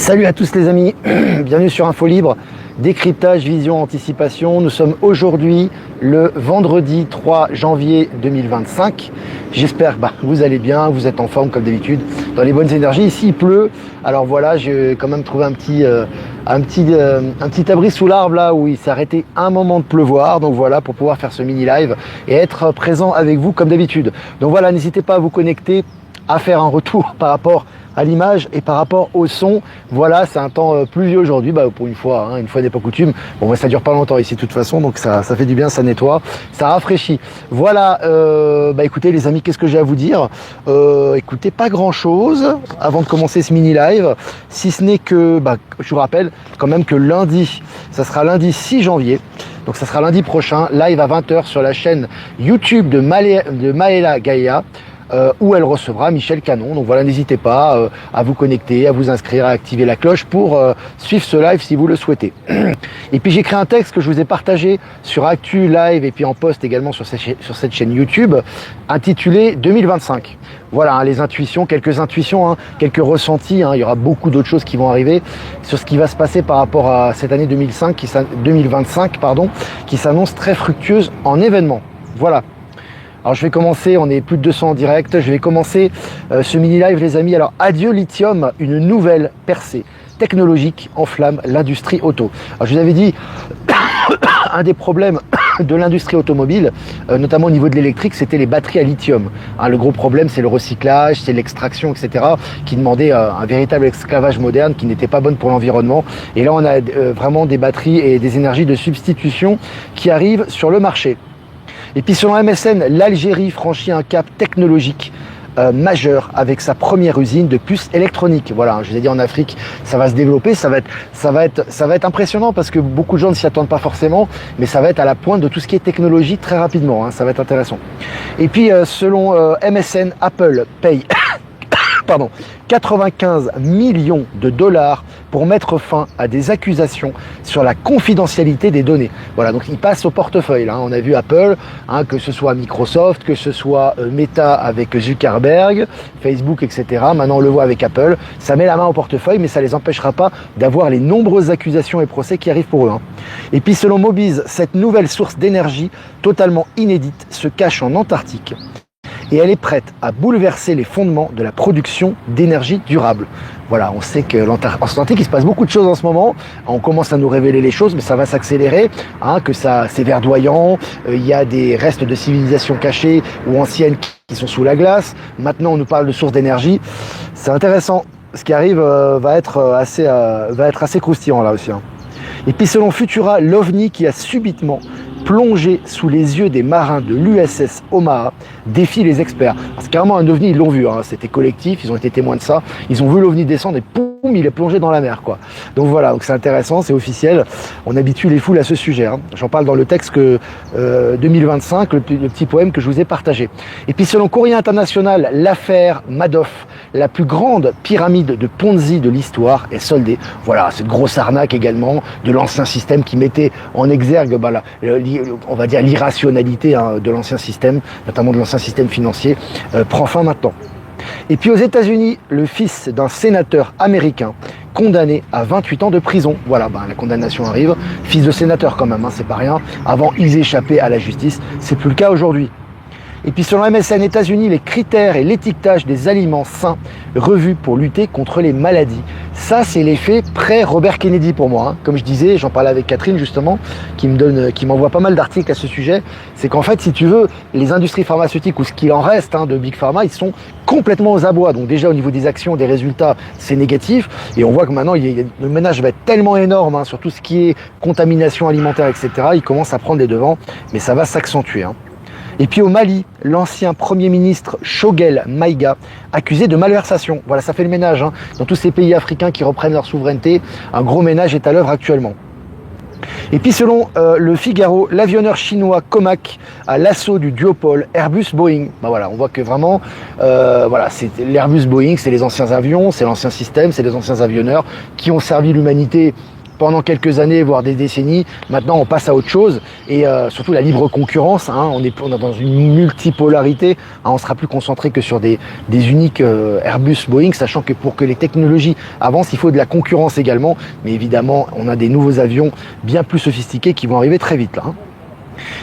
Salut à tous les amis, bienvenue sur Info Libre, décryptage, vision, anticipation. Nous sommes aujourd'hui le vendredi 3 janvier 2025. J'espère que vous allez bien, vous êtes en forme comme d'habitude, dans les bonnes énergies. Ici il pleut, alors voilà, j'ai quand même trouvé un petit abri sous l'arbre là où il s'est arrêté un moment de pleuvoir. Donc voilà, pour pouvoir faire ce mini live et être présent avec vous comme d'habitude. Donc voilà, n'hésitez pas à vous connecter, à faire un retour par rapport à l'image et par rapport au son. Voilà, c'est un temps pluvieux aujourd'hui, pour une fois n'est pas coutume. Bon, ça dure pas longtemps ici de toute façon, donc ça fait du bien, ça nettoie, ça rafraîchit. Voilà, écoutez les amis, qu'est-ce que j'ai à vous dire? Écoutez, pas grand chose avant de commencer ce mini live, si ce n'est que, je vous rappelle quand même que lundi, ça sera lundi 6 janvier, donc ça sera lundi prochain, live à 20 h sur la chaîne YouTube de Maëla Gaïa, où elle recevra Michel Canon. Donc voilà, n'hésitez pas à vous connecter, à vous inscrire, à activer la cloche pour suivre ce live si vous le souhaitez. Et puis j'ai créé un texte que je vous ai partagé sur Actu Live et puis en post également sur cette chaîne YouTube, intitulé 2025. Voilà, les intuitions, quelques ressentis. Il y aura beaucoup d'autres choses qui vont arriver sur ce qui va se passer par rapport à cette année 2025 qui s'annonce très fructueuse en événements. Voilà. Alors je vais commencer, on est plus de 200 en direct, je vais commencer ce mini live les amis. Alors adieu lithium, une nouvelle percée technologique enflamme l'industrie auto. Alors je vous avais dit, un des problèmes de l'industrie automobile, notamment au niveau de l'électrique, c'était les batteries à lithium. Le gros problème, c'est le recyclage, c'est l'extraction, etc., qui demandait un véritable esclavage moderne, qui n'était pas bonne pour l'environnement. Et là, on a vraiment des batteries et des énergies de substitution qui arrivent sur le marché. Et puis selon MSN, l'Algérie franchit un cap technologique majeur avec sa première usine de puces électroniques. Voilà, je vous ai dit en Afrique, ça va se développer, ça va être impressionnant parce que beaucoup de gens ne s'y attendent pas forcément, mais ça va être à la pointe de tout ce qui est technologie très rapidement, ça va être intéressant. Et puis selon MSN, Apple paye 95 millions de dollars pour mettre fin à des accusations sur la confidentialité des données. Voilà, donc il passe au portefeuille. Là. On a vu Apple, que ce soit Microsoft, que ce soit Meta avec Zuckerberg, Facebook, etc. Maintenant, on le voit avec Apple. Ça met la main au portefeuille, mais ça ne les empêchera pas d'avoir les nombreuses accusations et procès qui arrivent pour eux. Et puis, selon Mobiz, cette nouvelle source d'énergie totalement inédite se cache en Antarctique. Et elle est prête à bouleverser les fondements de la production d'énergie durable. Voilà, on sait que l'Antarctique, il se passe beaucoup de choses en ce moment. On commence à nous révéler les choses, mais ça va s'accélérer, que c'est verdoyant. Il y a des restes de civilisations cachées ou anciennes qui sont sous la glace. Maintenant, on nous parle de sources d'énergie. C'est intéressant. Ce qui arrive va être assez croustillant là aussi. Et puis selon Futura, l'OVNI qui a subitement plongé sous les yeux des marins de l'USS Omaha défie les experts. C'est carrément un OVNI, ils l'ont vu, c'était collectif, ils ont été témoins de ça, ils ont vu l'OVNI descendre et poum, il est plongé dans la mer, quoi. Donc voilà, donc c'est intéressant, c'est officiel, on habitue les foules à ce sujet. J'en parle dans le texte 2025, le petit poème que je vous ai partagé. Et puis selon Courrier International, l'affaire Madoff, la plus grande pyramide de Ponzi de l'histoire, est soldée. Voilà, cette grosse arnaque également de l'ancien système qui mettait en exergue on va dire l'irrationalité de l'ancien système, notamment de l'ancien système financier, prend fin maintenant. Et puis aux États-Unis, le fils d'un sénateur américain condamné à 28 ans de prison. Voilà, la condamnation arrive. Fils de sénateur quand même, c'est pas rien. Avant, ils échappaient à la justice. C'est plus le cas aujourd'hui. Et puis selon MSN États-Unis, les critères et l'étiquetage des aliments sains revus pour lutter contre les maladies. Ça, c'est l'effet pré-Robert Kennedy pour moi. Comme je disais, j'en parlais avec Catherine justement, qui m'envoie pas mal d'articles à ce sujet. C'est qu'en fait, si tu veux, les industries pharmaceutiques ou ce qu'il en reste de Big Pharma, ils sont complètement aux abois. Donc déjà au niveau des actions, des résultats, c'est négatif. Et on voit que maintenant, le ménage va être tellement énorme sur tout ce qui est contamination alimentaire, etc. Il commence à prendre les devants, mais ça va s'accentuer. Et puis au Mali, l'ancien Premier ministre Choguel Maïga, accusé de malversation. Voilà, ça fait le ménage. Dans tous ces pays africains qui reprennent leur souveraineté, un gros ménage est à l'œuvre actuellement. Et puis selon le Figaro, l'avionneur chinois Comac à l'assaut du duopole Airbus-Boeing. Voilà, on voit que vraiment, c'est l'Airbus-Boeing, c'est les anciens avions, c'est l'ancien système, c'est les anciens avionneurs qui ont servi l'humanité pendant quelques années, voire des décennies. Maintenant, on passe à autre chose et surtout la libre concurrence. Hein, on est dans une multipolarité. Hein, on sera plus concentré que sur des uniques Airbus, Boeing, sachant que pour que les technologies avancent, il faut de la concurrence également. Mais évidemment, on a des nouveaux avions bien plus sophistiqués qui vont arriver très vite là. Hein.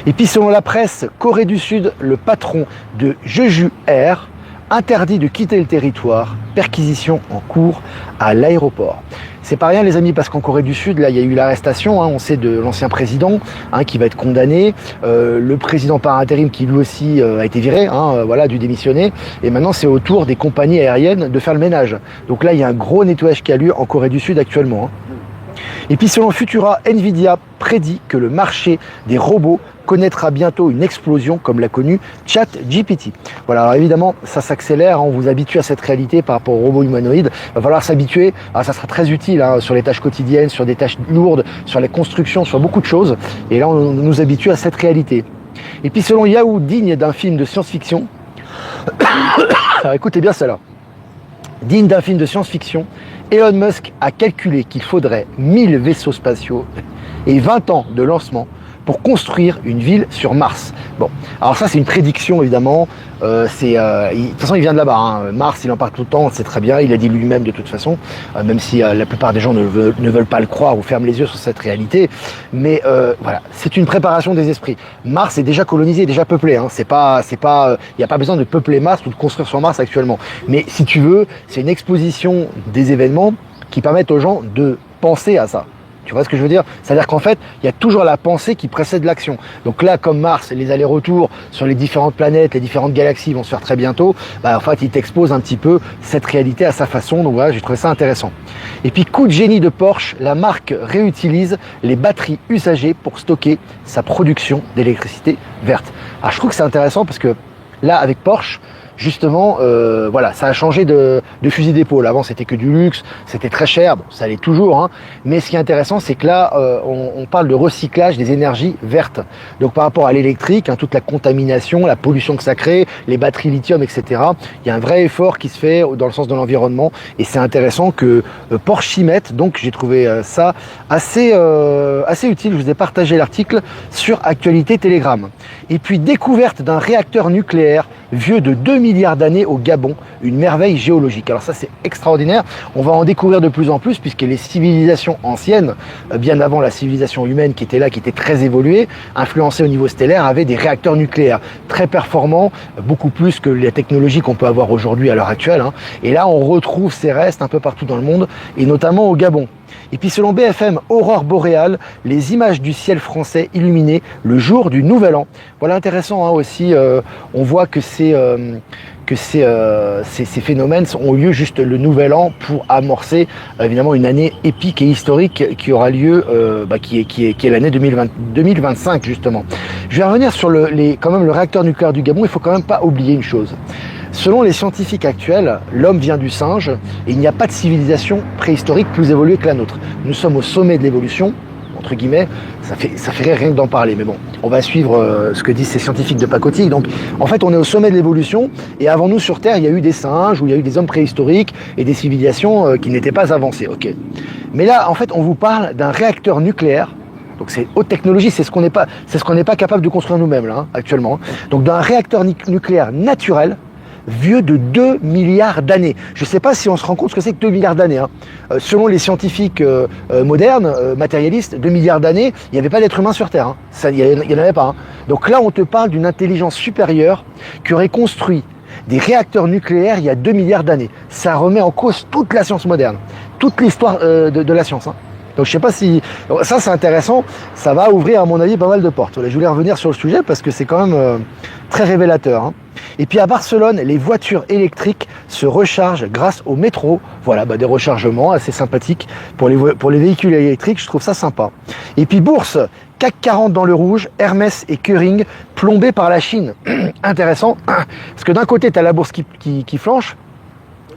Et puis selon la presse, Corée du Sud, le patron de Jeju Air interdit de quitter le territoire, perquisition en cours à l'aéroport. C'est pas rien les amis, parce qu'en Corée du Sud, là il y a eu l'arrestation, hein, on sait, de l'ancien président hein, qui va être condamné, le président par intérim qui lui aussi a été viré, hein, voilà, dû démissionner, et maintenant c'est au tour des compagnies aériennes de faire le ménage. Donc là il y a un gros nettoyage qui a lieu en Corée du Sud actuellement. Hein. Et puis selon Futura, Nvidia prédit que le marché des robots connaîtra bientôt une explosion comme l'a connu ChatGPT. Voilà, alors évidemment, ça s'accélère, hein, on vous habitue à cette réalité par rapport aux robots humanoïdes. Il va falloir s'habituer, ça sera très utile hein, sur les tâches quotidiennes, sur des tâches lourdes, sur les constructions, sur beaucoup de choses. Et là, on nous habitue à cette réalité. Et puis selon Yahoo, digne d'un film de science-fiction, alors écoutez bien cela, digne d'un film de science-fiction, Elon Musk a calculé qu'il faudrait 1000 vaisseaux spatiaux et 20 ans de lancement pour construire une ville sur Mars. Bon, alors ça c'est une prédiction évidemment, de toute façon il vient de là-bas, hein. Mars il en parle tout le temps, c'est très bien, il a dit lui-même de toute façon, même si la plupart des gens ne veulent pas le croire ou ferment les yeux sur cette réalité, mais voilà, c'est une préparation des esprits. Mars est déjà colonisé, déjà peuplé, hein. Il n'y a pas besoin de peupler Mars ou de construire sur Mars actuellement, mais si tu veux, c'est une exposition des événements qui permettent aux gens de penser à ça. Tu vois ce que je veux dire? C'est-à-dire qu'en fait, il y a toujours la pensée qui précède l'action. Donc là, comme Mars, les allers-retours sur les différentes planètes, les différentes galaxies vont se faire très bientôt, en fait, il t'expose un petit peu cette réalité à sa façon. Donc voilà, j'ai trouvé ça intéressant. Et puis, coup de génie de Porsche, la marque réutilise les batteries usagées pour stocker sa production d'électricité verte. Alors je trouve que c'est intéressant parce que là, avec Porsche, justement, voilà, ça a changé de fusil d'épaule. Avant, c'était que du luxe, c'était très cher, bon, ça l'est toujours, hein. Mais ce qui est intéressant, c'est que là, on parle de recyclage des énergies vertes. Donc, par rapport à l'électrique, hein, toute la contamination, la pollution que ça crée, les batteries lithium, etc., il y a un vrai effort qui se fait dans le sens de l'environnement. Et c'est intéressant que Porsche y mette. Donc, j'ai trouvé ça assez utile. Je vous ai partagé l'article sur Actualité Telegram. Et puis, découverte d'un réacteur nucléaire vieux de 2 milliards d'années au Gabon, une merveille géologique. Alors ça c'est extraordinaire, on va en découvrir de plus en plus puisque les civilisations anciennes, bien avant la civilisation humaine qui était là, qui était très évoluée, influencée au niveau stellaire, avaient des réacteurs nucléaires très performants, beaucoup plus que les technologies qu'on peut avoir aujourd'hui à l'heure actuelle. Hein. Et là on retrouve ces restes un peu partout dans le monde et notamment au Gabon. Et puis selon BFM, aurore boréale, les images du ciel français illuminées le jour du Nouvel An. Voilà intéressant hein, aussi, on voit que ces phénomènes ont lieu juste le Nouvel An pour amorcer évidemment une année épique et historique qui aura lieu, qui est l'année 2025 justement. Je vais revenir sur quand même le réacteur nucléaire du Gabon. Il faut quand même pas oublier une chose. Selon les scientifiques actuels, l'homme vient du singe et il n'y a pas de civilisation préhistorique plus évoluée que la nôtre. Nous sommes au sommet de l'évolution, entre guillemets, ça fait rire rien que d'en parler, mais bon, on va suivre ce que disent ces scientifiques de pacotille. Donc, en fait, on est au sommet de l'évolution et avant nous sur Terre, il y a eu des singes ou il y a eu des hommes préhistoriques et des civilisations qui n'étaient pas avancées, ok. Mais là, en fait, on vous parle d'un réacteur nucléaire. Donc c'est haute technologie, c'est ce qu'on n'est pas capable de construire nous-mêmes là, hein, actuellement. Donc d'un réacteur nucléaire naturel, vieux de 2 milliards d'années. Je ne sais pas si on se rend compte ce que c'est que 2 milliards d'années. Hein. Selon les scientifiques modernes, matérialistes, 2 milliards d'années, il n'y avait pas d'être humain sur Terre. Hein. Il n'y en avait pas. Hein. Donc là, on te parle d'une intelligence supérieure qui aurait construit des réacteurs nucléaires il y a 2 milliards d'années. Ça remet en cause toute la science moderne, toute l'histoire de la science. Hein. Donc je sais pas si... Ça c'est intéressant, ça va ouvrir à mon avis pas mal de portes. Je voulais revenir sur le sujet parce que c'est quand même très révélateur. Hein. Et puis à Barcelone, les voitures électriques se rechargent grâce au métro. Voilà, des rechargements assez sympathiques pour les véhicules électriques, je trouve ça sympa. Et puis bourse, CAC 40 dans le rouge, Hermès et Kering plombés par la Chine. Intéressant, parce que d'un côté tu as la bourse qui flanche,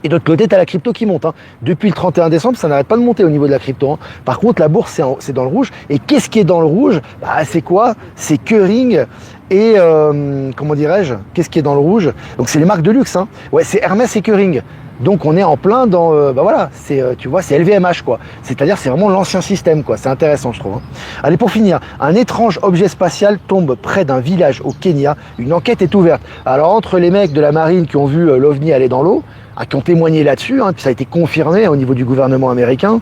et de l'autre côté, tu as la crypto qui monte. Hein. Depuis le 31 décembre, ça n'arrête pas de monter au niveau de la crypto. Hein. Par contre, la bourse, c'est dans le rouge. Et qu'est-ce qui est dans le rouge? C'est quoi? C'est Kering Et comment dirais-je, qu'est-ce qui est dans le rouge? Donc c'est les marques de luxe, hein. Ouais, c'est Hermès et Kering. Donc on est en plein dans, bah voilà, c'est, tu vois, c'est LVMH quoi. C'est-à-dire c'est vraiment l'ancien système quoi. C'est intéressant je trouve. Hein. Allez pour finir, un étrange objet spatial tombe près d'un village au Kenya. Une enquête est ouverte. Alors entre les mecs de la marine qui ont vu l'OVNI aller dans l'eau, qui ont témoigné là-dessus, hein, puis ça a été confirmé au niveau du gouvernement américain.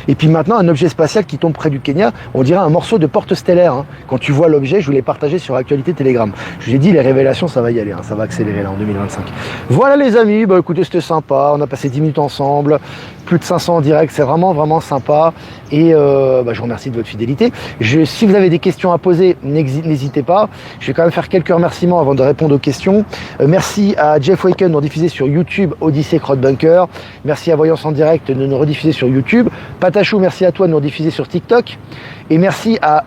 Et puis maintenant, un objet spatial qui tombe près du Kenya, on dirait un morceau de porte stellaire. Hein. Quand tu vois l'objet, je vous l'ai partagé sur Actualité Telegram. Je vous ai dit, les révélations, ça va y aller, hein, ça va accélérer là en 2025. Voilà les amis, bah écoutez, c'était sympa, on a passé 10 minutes ensemble, plus de 500 en direct, c'est vraiment, vraiment sympa. Et bah, je vous remercie de votre fidélité. Si vous avez des questions à poser, n'hésitez pas. Je vais quand même faire quelques remerciements avant de répondre aux questions. Merci à Jeff Waken de nous rediffuser sur YouTube, Odyssey Crowdbunker. Merci à Voyance en direct de nous rediffuser sur YouTube. Patachou, merci à toi de nous rediffuser sur TikTok. Et merci à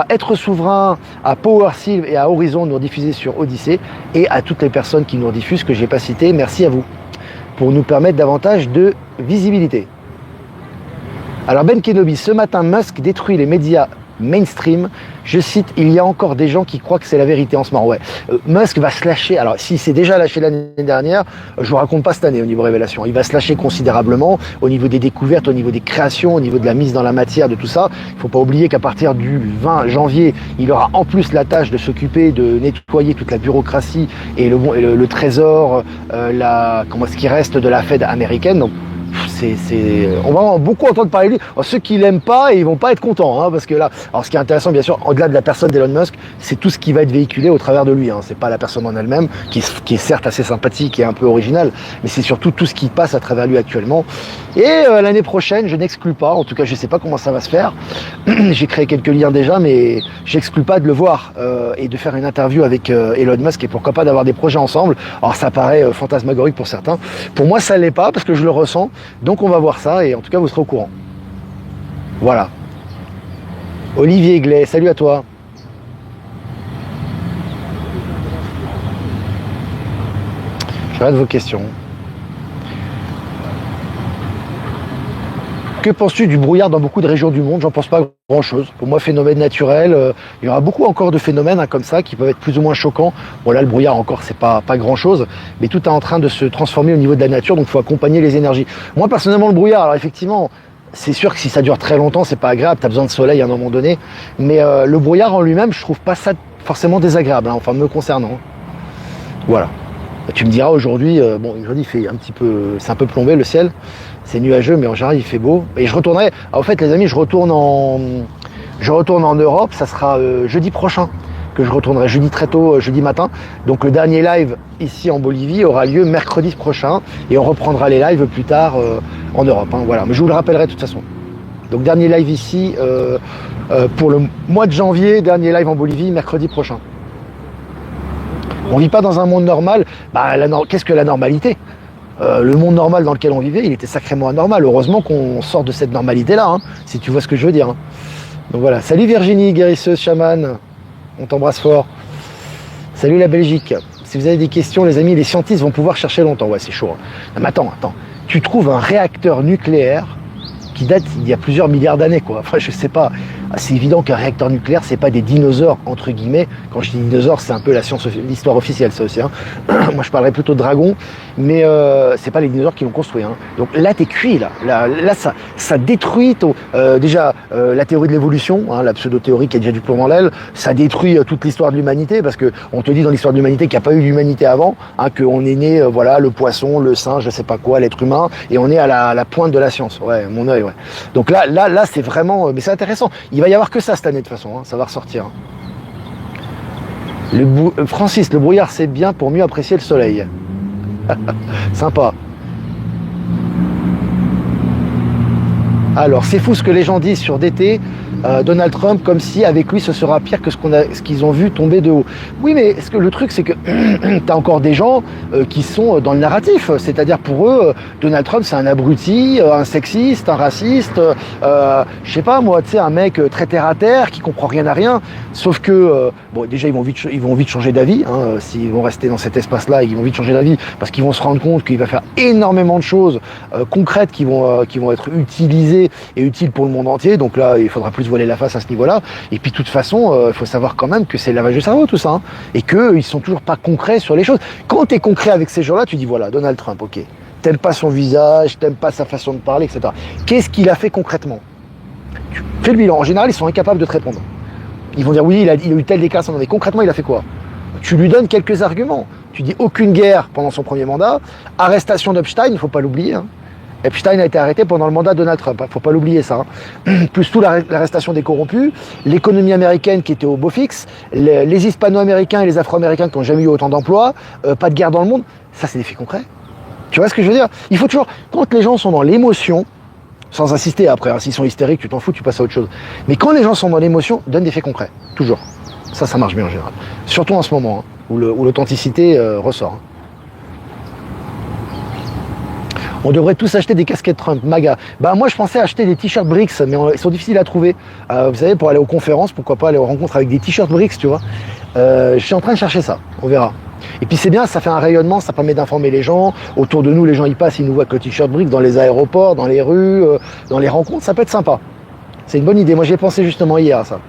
Être Souverain, à Power Sylve et à Horizon de nous rediffuser sur Odyssey. Et à toutes les personnes qui nous rediffusent que je n'ai pas citées, merci à vous pour nous permettre davantage de visibilité. Alors Ben Kenobi, ce matin Musk détruit les médias mainstream. Je cite, il y a encore des gens qui croient que c'est la vérité en ce moment. Ouais. Musk va se lâcher. Alors s'il s'est déjà lâché l'année dernière, je vous raconte pas cette année au niveau révélation. Il va se lâcher considérablement au niveau des découvertes, au niveau des créations, au niveau de la mise dans la matière, de tout ça. Il faut pas oublier qu'à partir du 20 janvier, il aura en plus la tâche de s'occuper de nettoyer toute la bureaucratie et le trésor, ce qui reste de la Fed américaine. Donc on va beaucoup entendre parler de lui. Alors, ceux qui l'aiment pas, ils vont pas être contents, hein, parce que là, alors ce qui est intéressant, bien sûr, au-delà de la personne d'Elon Musk, c'est tout ce qui va être véhiculé au travers de lui. Hein. C'est pas la personne en elle-même, qui est certes assez sympathique et un peu originale, mais c'est surtout tout ce qui passe à travers lui actuellement. Et l'année prochaine, je n'exclus pas, en tout cas, je sais pas comment ça va se faire. J'ai créé quelques liens déjà, mais j'exclus pas de le voir et de faire une interview avec Elon Musk et pourquoi pas d'avoir des projets ensemble. Alors ça paraît fantasmagorique pour certains. Pour moi, ça l'est pas parce que je le ressens. Donc on va voir ça et en tout cas vous serez au courant. Voilà. Olivier Glay, salut à toi. Je regarde vos questions. Que penses-tu du brouillard dans beaucoup de régions du monde? J'en pense pas grand-chose. Pour moi, phénomène naturel. Il y aura beaucoup encore de phénomènes comme ça qui peuvent être plus ou moins choquants. Bon là, le brouillard encore, c'est pas grand-chose, mais tout est en train de se transformer au niveau de la nature, donc il faut accompagner les énergies. Moi, personnellement, le brouillard, alors effectivement, c'est sûr que si ça dure très longtemps, c'est pas agréable. T'as besoin de soleil à un moment donné, mais le brouillard en lui-même, je trouve pas ça forcément désagréable. Hein, enfin, me concernant. Voilà. Tu me diras aujourd'hui, aujourd'hui il fait c'est un peu plombé le ciel. C'est nuageux, mais en général, il fait beau. Et je retournerai. En fait, les amis, je retourne en Europe. Ça sera jeudi prochain que je retournerai. Jeudi très tôt, jeudi matin. Donc, le dernier live ici en Bolivie aura lieu mercredi prochain. Et on reprendra les lives plus tard en Europe. Hein, voilà. Mais je vous le rappellerai de toute façon. Donc, dernier live ici pour le mois de janvier. Dernier live en Bolivie, mercredi prochain. On ne vit pas dans un monde normal. Qu'est-ce que la normalité ? Le monde normal dans lequel on vivait, il était sacrément anormal. Heureusement qu'on sort de cette normalité-là, hein, si tu vois ce que je veux dire. Hein. Donc voilà. Salut Virginie, guérisseuse, chamane. On t'embrasse fort. Salut la Belgique. Si vous avez des questions, les amis, les scientifiques vont pouvoir chercher longtemps. Ouais, c'est chaud. Hein. Non, mais attends. Tu trouves un réacteur nucléaire qui date il y a plusieurs milliards d'années, quoi. Enfin, je sais pas. C'est évident qu'un réacteur nucléaire, c'est pas des dinosaures, entre guillemets. Quand je dis dinosaures, c'est un peu l'histoire officielle, ça aussi. Hein. Moi, je parlerais plutôt de dragons, mais c'est pas les dinosaures qui l'ont construit. Hein. Donc là, t'es cuit, là. Là, ça détruit déjà la théorie de l'évolution, hein, la pseudo-théorie qui a déjà du plomb dans l'aile. Ça détruit toute l'histoire de l'humanité, parce que on te dit dans l'histoire de l'humanité qu'il n'y a pas eu d'humanité avant, hein, qu'on est né, le poisson, le singe, je sais pas quoi, l'être humain, et on est à la pointe de la science. Ouais, mon œil, ouais. Donc là, c'est vraiment, mais c'est intéressant. Il va y avoir que ça cette année de toute façon, hein, ça va ressortir. Francis, le brouillard c'est bien pour mieux apprécier le soleil. Sympa. Alors, c'est fou ce que les gens disent sur DT, Donald Trump, comme si avec lui ce sera pire que ce qu'ils ont vu tomber de haut. Oui, mais le truc, c'est que tu as encore des gens qui sont dans le narratif. C'est-à-dire pour eux, Donald Trump, c'est un abruti, un sexiste, un raciste, je sais pas moi, tu sais, un mec très terre-à-terre, qui comprend rien à rien. Sauf que, déjà, ils vont vite changer d'avis. Hein, s'ils vont rester dans cet espace-là, ils vont vite changer d'avis, parce qu'ils vont se rendre compte qu'il va faire énormément de choses concrètes qui vont être utilisées entier est utile pour le monde entier, donc là, il faudra plus se voiler la face à ce niveau-là. Et puis, de toute façon, il faut savoir quand même que c'est le lavage de cerveau, tout ça, hein, et qu'ils sont toujours pas concrets sur les choses. Quand tu es concret avec ces gens-là, tu dis, voilà, Donald Trump, ok, t'aimes pas son visage, t'aimes pas sa façon de parler, etc. Qu'est-ce qu'il a fait concrètement? Tu fais le bilan. En général, ils sont incapables de te répondre. Ils vont dire, oui, il a eu tel déclaration, mais concrètement, il a fait quoi? Tu lui donnes quelques arguments. Tu dis aucune guerre pendant son premier mandat, arrestation d'Epstein, il ne faut pas l'oublier. Hein. Epstein a été arrêté pendant le mandat de Donald Trump, il ne faut pas l'oublier ça. Hein. Plus tout l'arrestation des corrompus, l'économie américaine qui était au beau fixe, les hispano-américains et les afro-américains qui n'ont jamais eu autant d'emplois, pas de guerre dans le monde, ça c'est des faits concrets. Tu vois ce que je veux dire? Il faut toujours, quand les gens sont dans l'émotion, sans insister après, hein, s'ils sont hystériques, tu t'en fous, tu passes à autre chose. Mais quand les gens sont dans l'émotion, donne des faits concrets, toujours. Ça marche bien en général. Surtout en ce moment, hein, où l'authenticité ressort. Hein. On devrait tous acheter des casquettes Trump, MAGA. Bah moi je pensais acheter des t-shirts BRICS, mais ils sont difficiles à trouver. Vous savez, pour aller aux conférences, pourquoi pas aller aux rencontres avec des t-shirts BRICS, tu vois. Je suis en train de chercher ça, on verra. Et puis c'est bien, ça fait un rayonnement, ça permet d'informer les gens. Autour de nous, les gens y passent, ils nous voient avec le t-shirt BRICS dans les aéroports, dans les rues, dans les rencontres, ça peut être sympa. C'est une bonne idée, moi j'y ai pensé justement hier à ça.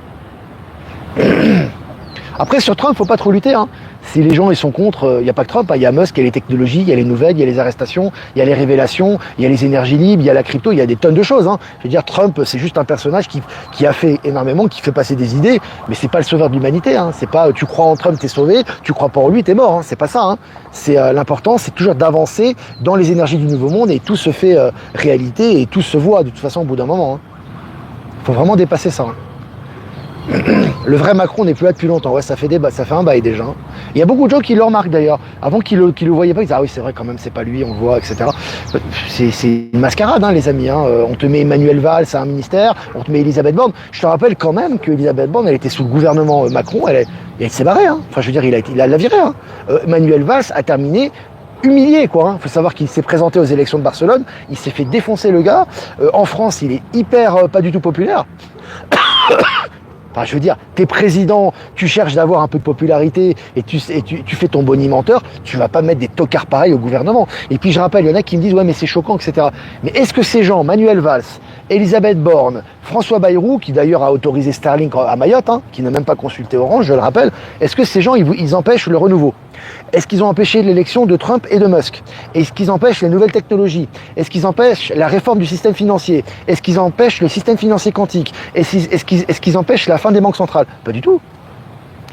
Après sur Trump, faut pas trop lutter. Hein. Si les gens ils sont contre, il n'y a pas que Trump, il y a Musk, il y a les technologies, il y a les nouvelles, il y a les arrestations, il y a les révélations, il y a les énergies libres, il y a la crypto, il y a des tonnes de choses. Hein. Je veux dire, Trump, c'est juste un personnage qui a fait énormément, qui fait passer des idées, mais c'est pas le sauveur de l'humanité. Hein. C'est pas tu crois en Trump, t'es sauvé, tu crois pas en lui, t'es mort. Hein. C'est pas ça. Hein. C'est l'important, c'est toujours d'avancer dans les énergies du nouveau monde et tout se fait réalité et tout se voit de toute façon au bout d'un moment. Hein. Faut vraiment dépasser ça. Hein. Le vrai Macron n'est plus là depuis longtemps. Ouais, ça fait un bail déjà. Il y a beaucoup de gens qui le remarquent d'ailleurs. Avant qu'ils le voyaient pas, ils disent ah oui c'est vrai quand même c'est pas lui, on le voit, etc. C'est une mascarade, hein, les amis. Hein. On te met Emmanuel Valls à un ministère, on te met Elisabeth Borne. Je te rappelle quand même que Elisabeth Borne, elle était sous le gouvernement Macron, elle s'est barrée. Hein. Enfin je veux dire, il a la viré. Hein. Emmanuel Valls a terminé humilié quoi. Hein. Faut savoir qu'il s'est présenté aux élections de Barcelone, il s'est fait défoncer le gars. En France, il est hyper pas du tout populaire. Enfin, je veux dire, t'es président, tu cherches d'avoir un peu de popularité et tu fais ton bonimenteur, tu vas pas mettre des tocards pareils au gouvernement. Et puis je rappelle, il y en a qui me disent ouais mais c'est choquant, etc. Mais est-ce que ces gens, Manuel Valls, Elisabeth Borne, François Bayrou, qui d'ailleurs a autorisé Starlink à Mayotte, hein, qui n'a même pas consulté Orange, je le rappelle, est-ce que ces gens, ils empêchent le renouveau? Est-ce qu'ils ont empêché l'élection de Trump et de Musk? Est-ce qu'ils empêchent les nouvelles technologies? Est-ce qu'ils empêchent la réforme du système financier? Est-ce qu'ils empêchent le système financier quantique? Est-ce qu'ils empêchent la fin des banques centrales? Pas du tout.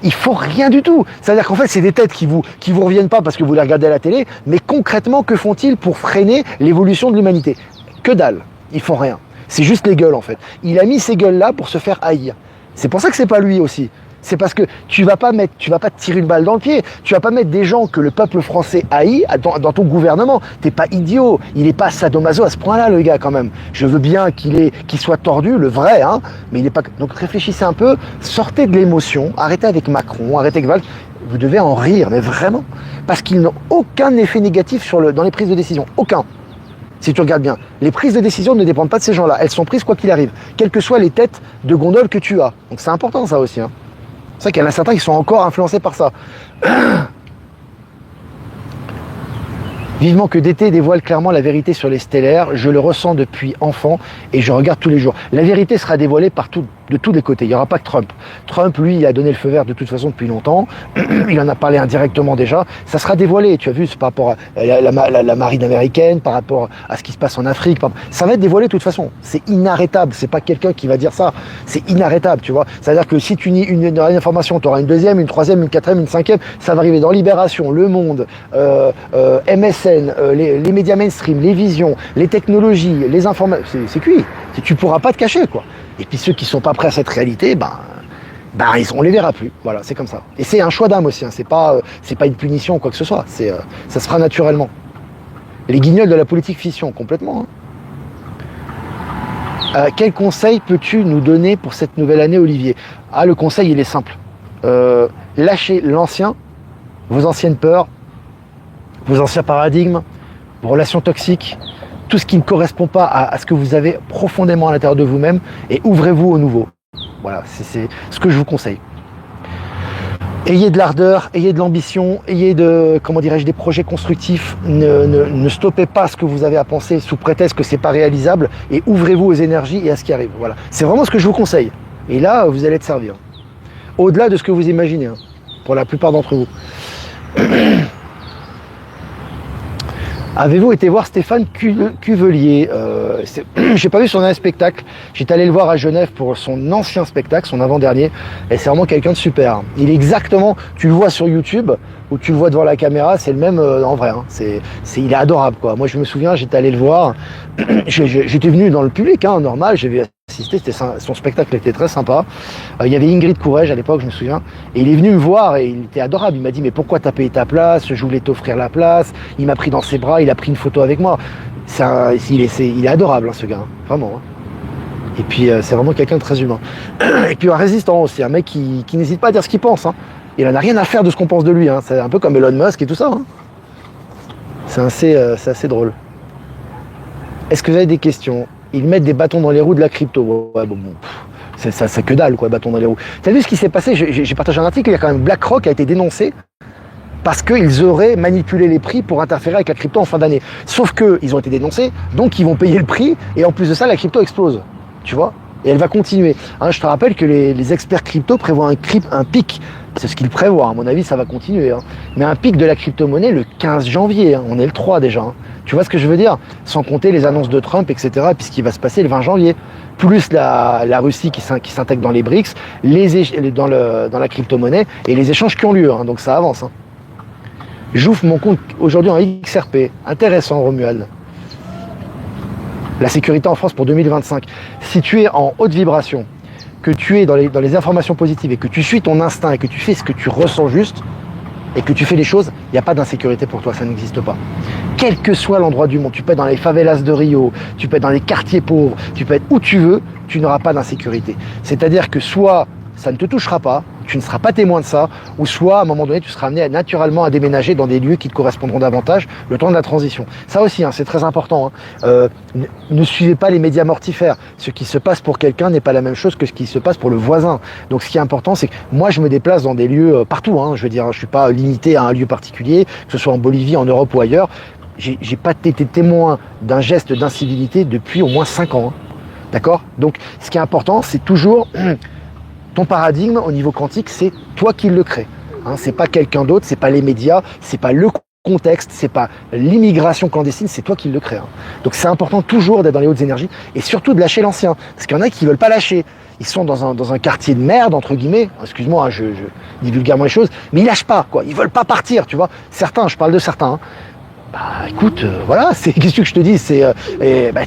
Il faut rien du tout. C'est-à-dire qu'en fait, c'est des têtes qui vous reviennent pas parce que vous les regardez à la télé, mais concrètement, que font-ils pour freiner l'évolution de l'humanité? Que dalle. Ils font rien. C'est juste les gueules en fait. Il a mis ces gueules-là pour se faire haïr. C'est pour ça que c'est pas lui aussi. C'est parce que tu vas pas te tirer une balle dans le pied. Tu vas pas mettre des gens que le peuple français haït dans ton gouvernement. T'es pas idiot. Il est pas sadomaso à ce point-là, le gars, quand même. Je veux bien qu'il soit tordu, le vrai, hein. Mais il est pas. Donc réfléchissez un peu, sortez de l'émotion, arrêtez avec Macron, arrêtez avec Valls. Vous devez en rire, mais vraiment. Parce qu'ils n'ont aucun effet négatif dans les prises de décision. Aucun. Si tu regardes bien, les prises de décision ne dépendent pas de ces gens-là. Elles sont prises quoi qu'il arrive, quelles que soient les têtes de gondole que tu as. Donc c'est important ça aussi. Hein. C'est vrai qu'il y en a certains qui sont encore influencés par ça. Vivement que d'été dévoile clairement la vérité sur les stellaires. Je le ressens depuis enfant et je regarde tous les jours. La vérité sera dévoilée de tous les côtés. Il n'y aura pas que Trump. Trump, lui, il a donné le feu vert de toute façon depuis longtemps. Il en a parlé indirectement déjà. Ça sera dévoilé. Tu as vu, c'est par rapport à la marine américaine, par rapport à ce qui se passe en Afrique. Ça va être dévoilé de toute façon. C'est inarrêtable. C'est pas quelqu'un qui va dire ça. C'est inarrêtable, tu vois. C'est-à-dire que si tu nies une information, tu auras une deuxième, une troisième, une quatrième, une cinquième. Ça va arriver dans Libération, Le Monde, MSN, les médias mainstream, les visions, les technologies, les informations. C'est cuit. Tu pourras pas te cacher, quoi. Et puis ceux qui sont pas prêts à cette réalité, on les verra plus. Voilà, c'est comme ça. Et c'est un choix d'âme aussi. Hein. C'est pas une punition ou quoi que ce soit. Ça se fera naturellement. Les guignols de la politique fiction, complètement. Hein. Quel conseil peux-tu nous donner pour cette nouvelle année, Olivier? Ah, le conseil, il est simple. Lâchez l'ancien, vos anciennes peurs, vos anciens paradigmes, vos relations toxiques, tout ce qui ne correspond pas à ce que vous avez profondément à l'intérieur de vous-même et ouvrez-vous au nouveau. Voilà, c'est ce que je vous conseille. Ayez de l'ardeur, ayez de l'ambition, ayez comment dirais-je, des projets constructifs. Ne stoppez pas ce que vous avez à penser sous prétexte que c'est pas réalisable et ouvrez-vous aux énergies et à ce qui arrive. Voilà. C'est vraiment ce que je vous conseille. Et là, vous allez être servi. Au-delà de ce que vous imaginez, hein, pour la plupart d'entre vous. Avez-vous été voir Stéphane Cuvelier? J'ai pas vu son dernier spectacle. J'étais allé le voir à Genève pour son ancien spectacle, son avant-dernier. Et c'est vraiment quelqu'un de super. Il est exactement, tu le vois sur YouTube ou tu le vois devant la caméra, c'est le même en vrai. Hein. Il est adorable, quoi. Moi, je me souviens, j'étais allé le voir. J'étais venu dans le public, hein, normal. J'avais assisté. Son spectacle était très sympa. Il y avait Ingrid Courrèges à l'époque, je me souviens. Et il est venu me voir et il était adorable. Il m'a dit, mais pourquoi t'as payé ta place? Je voulais t'offrir la place. Il m'a pris dans ses bras. Il a pris une photo avec moi. Il est adorable, hein, ce gars. Hein, vraiment. Hein. Et puis, c'est vraiment quelqu'un de très humain. Et puis, un résistant aussi. Un mec qui n'hésite pas à dire ce qu'il pense. Hein. Il en a rien à faire de ce qu'on pense de lui. Hein. C'est un peu comme Elon Musk et tout ça. Hein. C'est assez drôle. Est-ce que vous avez des questions? Ils mettent des bâtons dans les roues de la crypto. Ouais, bon. C'est que dalle, quoi, bâtons dans les roues. T'as vu ce qui s'est passé? J'ai partagé un article, il y a quand même BlackRock a été dénoncé parce qu'ils auraient manipulé les prix pour interférer avec la crypto en fin d'année. Sauf qu'ils ont été dénoncés, donc ils vont payer le prix, et en plus de ça, la crypto explose. Tu vois? Et elle va continuer. Hein, je te rappelle que les experts crypto prévoient un pic. C'est ce qu'ils prévoient. À mon avis, ça va continuer. Hein. Mais un pic de la crypto-monnaie le 15 janvier. Hein. On est le 3 déjà. Hein. Tu vois ce que je veux dire? Sans compter les annonces de Trump, etc. Puis ce qui va se passer le 20 janvier. Plus la Russie qui s'intègre dans les BRICS, dans la crypto-monnaie et les échanges qui ont lieu. Hein. Donc ça avance. Hein. J'ouvre mon compte aujourd'hui en XRP. Intéressant, Romuald. La sécurité en France pour 2025. Si tu es en haute vibration, que tu es dans les informations positives et que tu suis ton instinct et que tu fais ce que tu ressens juste et que tu fais les choses, il n'y a pas d'insécurité pour toi, ça n'existe pas. Quel que soit l'endroit du monde, tu peux être dans les favelas de Rio, tu peux être dans les quartiers pauvres, tu peux être où tu veux, tu n'auras pas d'insécurité. C'est-à-dire que soit ça ne te touchera pas, tu ne seras pas témoin de ça, ou soit à un moment donné tu seras amené naturellement à déménager dans des lieux qui te correspondront davantage le temps de la transition. Ça aussi, hein, c'est très important. Hein. Ne suivez pas les médias mortifères. Ce qui se passe pour quelqu'un n'est pas la même chose que ce qui se passe pour le voisin. Donc ce qui est important, c'est que moi je me déplace dans des lieux partout. Hein, je veux dire, je suis pas limité à un lieu particulier, que ce soit en Bolivie, en Europe ou ailleurs. J'ai pas été témoin d'un geste d'incivilité depuis au moins 5 ans. Hein. D'accord? Donc ce qui est important, c'est toujours ton paradigme au niveau quantique, c'est toi qui le crée. Hein, c'est pas quelqu'un d'autre, c'est pas les médias, c'est pas le contexte, c'est pas l'immigration clandestine, c'est toi qui le crée. Hein. Donc c'est important toujours d'être dans les hautes énergies et surtout de lâcher l'ancien. Parce qu'il y en a qui veulent pas lâcher. Ils sont dans un quartier de merde, entre guillemets. Excuse-moi, hein, je dis vulgairement les choses, mais ils lâchent pas, quoi. Ils veulent pas partir, tu vois. Certains, je parle de certains. Hein. Bah écoute, voilà, qu'est-ce que je te dis,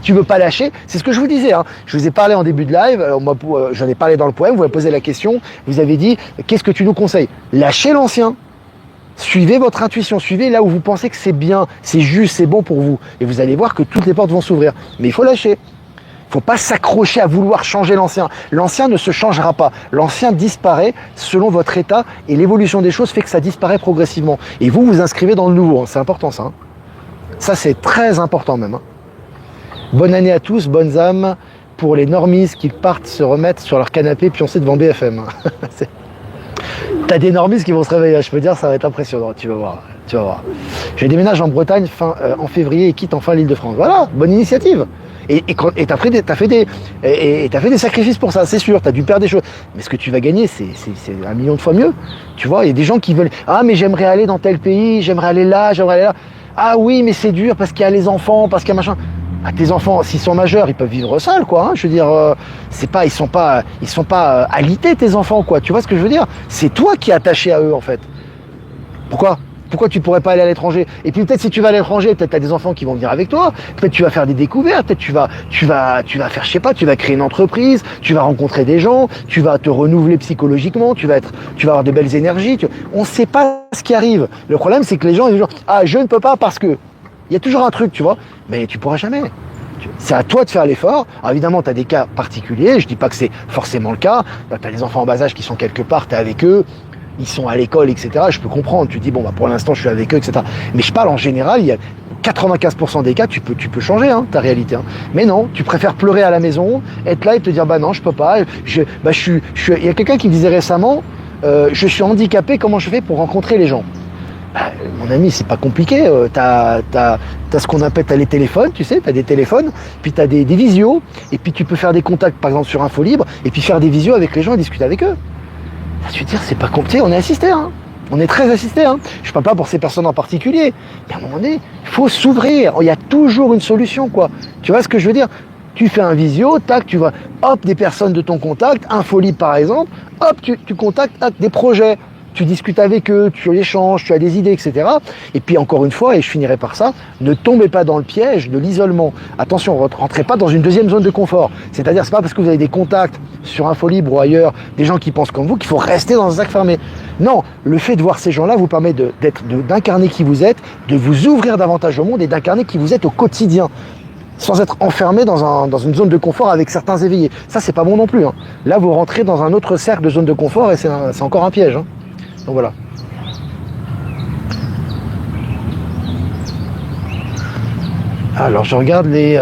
tu veux pas lâcher, c'est ce que je vous disais, hein. Je vous ai parlé en début de live, j'en ai parlé dans le poème, vous m'avez posé la question, vous avez dit, qu'est-ce que tu nous conseilles? Lâchez l'ancien, suivez votre intuition, suivez là où vous pensez que c'est bien, c'est juste, c'est bon pour vous, et vous allez voir que toutes les portes vont s'ouvrir, mais il faut lâcher. Il ne faut pas s'accrocher à vouloir changer l'ancien. L'ancien ne se changera pas. L'ancien disparaît selon votre état et l'évolution des choses fait que ça disparaît progressivement. Et vous vous inscrivez dans le nouveau, hein. C'est important ça. Hein. Ça, c'est très important même. Hein. Bonne année à tous, bonnes âmes pour les normistes qui partent se remettre sur leur canapé pioncé devant BFM. T'as des normistes qui vont se réveiller, je peux dire, ça va être impressionnant, tu vas voir. Je déménage en Bretagne en février et quitte enfin l'Île-de-France. Voilà, bonne initiative. Et t'as fait des sacrifices pour ça, c'est sûr, t'as dû perdre des choses. Mais ce que tu vas gagner, c'est 1 million de fois mieux. Tu vois, il y a des gens qui veulent, ah mais j'aimerais aller dans tel pays, j'aimerais aller là. Ah oui, mais c'est dur parce qu'il y a les enfants, parce qu'il y a machin. Ah, tes enfants, s'ils sont majeurs, ils peuvent vivre seuls, quoi. Hein. Je veux dire, ils sont pas alités, tes enfants, quoi. Tu vois ce que je veux dire? C'est toi qui es attaché à eux, en fait. Pourquoi tu pourrais pas aller à l'étranger? Et puis peut-être si tu vas à l'étranger, peut-être tu as des enfants qui vont venir avec toi, peut-être tu vas faire des découvertes, peut-être tu vas faire, je sais pas, tu vas créer une entreprise, tu vas rencontrer des gens, tu vas te renouveler psychologiquement, tu vas avoir de belles énergies. On sait pas ce qui arrive. Le problème, c'est que les gens, ils disent, ah, je ne peux pas parce que. Il y a toujours un truc, tu vois, mais tu pourras jamais. C'est à toi de faire l'effort. Alors évidemment, tu as des cas particuliers, je dis pas que c'est forcément le cas. Tu as des enfants en bas âge qui sont quelque part, tu es avec eux, ils sont à l'école, etc. Je peux comprendre, tu te dis, bon, bah, pour l'instant, je suis avec eux, etc. Mais je parle en général, il y a 95% des cas, tu peux changer hein, ta réalité. Hein. Mais non, tu préfères pleurer à la maison, être là et te dire, bah non, je peux pas. Il y a quelqu'un qui me disait récemment, je suis handicapé, comment je fais pour rencontrer les gens? Mon ami, c'est pas compliqué. T'as ce qu'on appelle, t'as les téléphones, tu sais, t'as des téléphones, puis t'as des visios, et puis tu peux faire des contacts, par exemple sur Infolibre, et puis faire des visios avec les gens et discuter avec eux. Je veux dire, c'est pas compliqué, on est assisté, hein. On est très assisté, hein. Je parle pas pour ces personnes en particulier, mais à un moment donné, il faut s'ouvrir. Il y a toujours une solution, quoi. Tu vois ce que je veux dire? Tu fais un visio, tac, tu vois, hop, des personnes de ton contact, Infolibre par exemple, hop, tu contactes tac, des projets. Tu discutes avec eux, tu échanges, tu as des idées, etc. Et puis encore une fois, et je finirai par ça, ne tombez pas dans le piège de l'isolement. Attention, rentrez pas dans une deuxième zone de confort. C'est-à-dire, c'est pas parce que vous avez des contacts sur Infolibre ou ailleurs, des gens qui pensent comme vous, qu'il faut rester dans un sac fermé. Non, le fait de voir ces gens-là vous permet d'incarner qui vous êtes, de vous ouvrir davantage au monde et d'incarner qui vous êtes au quotidien, sans être enfermé dans une zone de confort avec certains éveillés. Ça, c'est pas bon non plus, hein. Là, vous rentrez dans un autre cercle de zone de confort et c'est encore un piège, hein. Donc voilà. Alors je regarde les...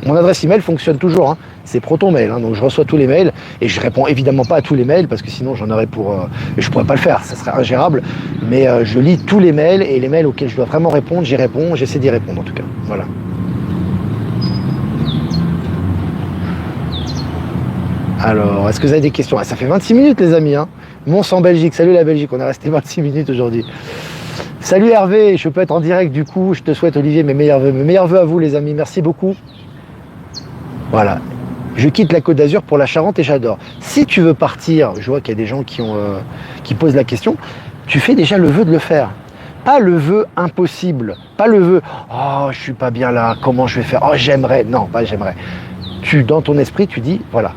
Mon adresse email fonctionne toujours, hein. C'est ProtonMail, hein. Donc je reçois tous les mails et je réponds évidemment pas à tous les mails parce que sinon j'en aurais pour... je pourrais pas le faire, ça serait ingérable. Mais je lis tous les mails et les mails auxquels je dois vraiment répondre, j'y réponds, j'essaie d'y répondre en tout cas. Voilà. Alors, est-ce que vous avez des questions? Ça fait 26 minutes les amis, hein. Mons en Belgique, salut la Belgique, on est resté 26 minutes aujourd'hui. Salut Hervé, je peux être en direct du coup, je te souhaite Olivier mes meilleurs vœux à vous les amis, merci beaucoup. Voilà, je quitte la Côte d'Azur pour la Charente et j'adore. Si tu veux partir, je vois qu'il y a des gens qui posent la question, tu fais déjà le vœu de le faire. Pas le vœu impossible, pas le vœu « Oh, je suis pas bien là, comment je vais faire? Oh, j'aimerais ». Non, pas j'aimerais. Dans ton esprit, tu dis « Voilà,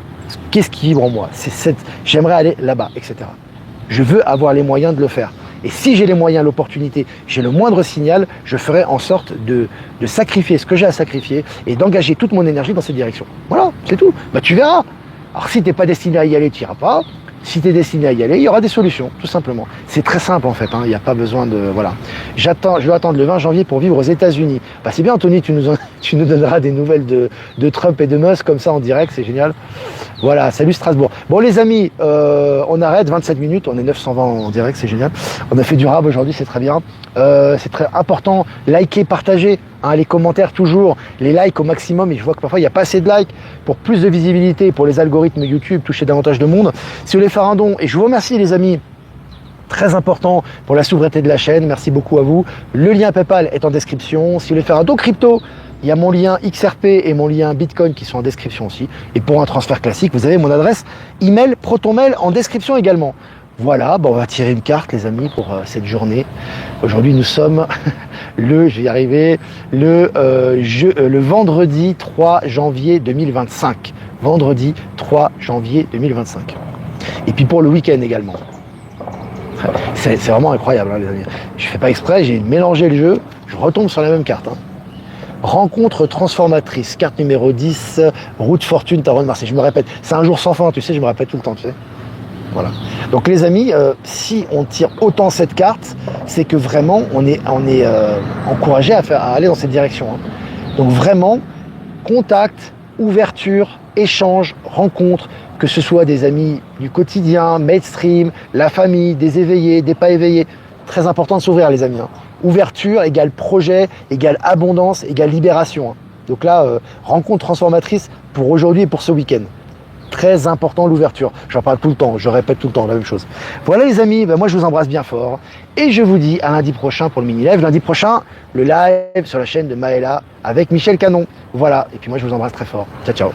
qu'est-ce qui vibre en moi? J'aimerais aller là-bas, etc. Je veux avoir les moyens de le faire. Et si j'ai les moyens, l'opportunité, j'ai le moindre signal, je ferai en sorte de sacrifier ce que j'ai à sacrifier et d'engager toute mon énergie dans cette direction. Voilà, c'est tout. Bah, tu verras. Alors si tu n'es pas destiné à y aller, tu n'iras pas. Si tu es destiné à y aller, il y aura des solutions, tout simplement. C'est très simple en fait, hein. Il n'y a pas besoin de... Voilà. Je vais attendre le 20 janvier pour vivre aux États-Unis. Bah, c'est bien Anthony, tu nous donneras des nouvelles de Trump et de Musk comme ça en direct, c'est génial. Voilà, salut Strasbourg. Bon les amis, on arrête, 27 minutes, on est 920 en direct, c'est génial. On a fait du rab aujourd'hui, c'est très bien. C'est très important, likez, partagez, hein, les commentaires toujours, les likes au maximum. Et je vois que parfois il n'y a pas assez de likes pour plus de visibilité, pour les algorithmes YouTube, toucher davantage de monde. Si vous voulez faire un don, et je vous remercie les amis, très important pour la souveraineté de la chaîne, merci beaucoup à vous. Le lien PayPal est en description. Si vous voulez faire un don crypto, il y a mon lien XRP et mon lien Bitcoin qui sont en description aussi. Et pour un transfert classique, vous avez mon adresse email ProtonMail en description également. Voilà, bon, on va tirer une carte les amis pour cette journée. Aujourd'hui nous sommes je vais y arriver, le vendredi 3 janvier 2025. Vendredi 3 janvier 2025. Et puis pour le week-end également. C'est vraiment incroyable hein, les amis. Je fais pas exprès, j'ai mélangé le jeu, je retombe sur la même carte. Hein. Rencontre transformatrice, carte numéro 10, route fortune, tarot de Marseille. Je me répète, c'est un jour sans fin, tu sais, je me répète tout le temps, tu sais. Voilà. Donc les amis, si on tire autant cette carte, c'est que vraiment on est encouragé à aller dans cette direction. Hein. Donc vraiment, contact, ouverture, échange, rencontre, que ce soit des amis du quotidien, mainstream, la famille, des éveillés, des pas éveillés. Très important de s'ouvrir les amis. Hein. Ouverture égale projet, égale abondance, égale libération. Hein. Donc là, rencontre transformatrice pour aujourd'hui et pour ce week-end. Très important l'ouverture. J'en parle tout le temps, je répète tout le temps la même chose. Voilà les amis, ben moi je vous embrasse bien fort. Et je vous dis à lundi prochain pour le mini-live. Lundi prochain, le live sur la chaîne de Maëla avec Michel Canon. Voilà, et puis moi je vous embrasse très fort. Ciao, ciao.